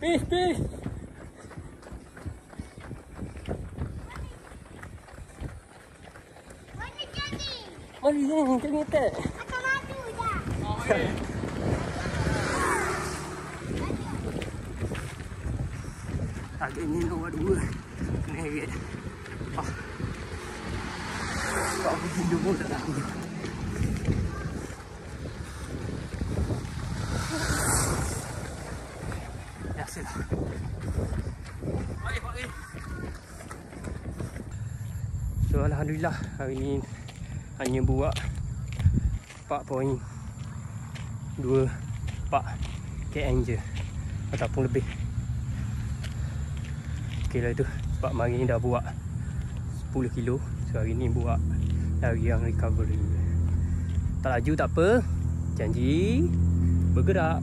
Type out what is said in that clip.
Peace. Mari ni, kami atas. Akan maju dah. Agak ni nombor 2. Kena heret. Kau pergi dulu tak tahu. Biasalah. Mari. So alhamdulillah hari ni hanya buat 4.24 km je ataupun lebih. Okey lah itu sebab hari ni dah buat 10 kilo. So hari ni buat lari yang recovery. Tak laju tak apa, janji bergerak.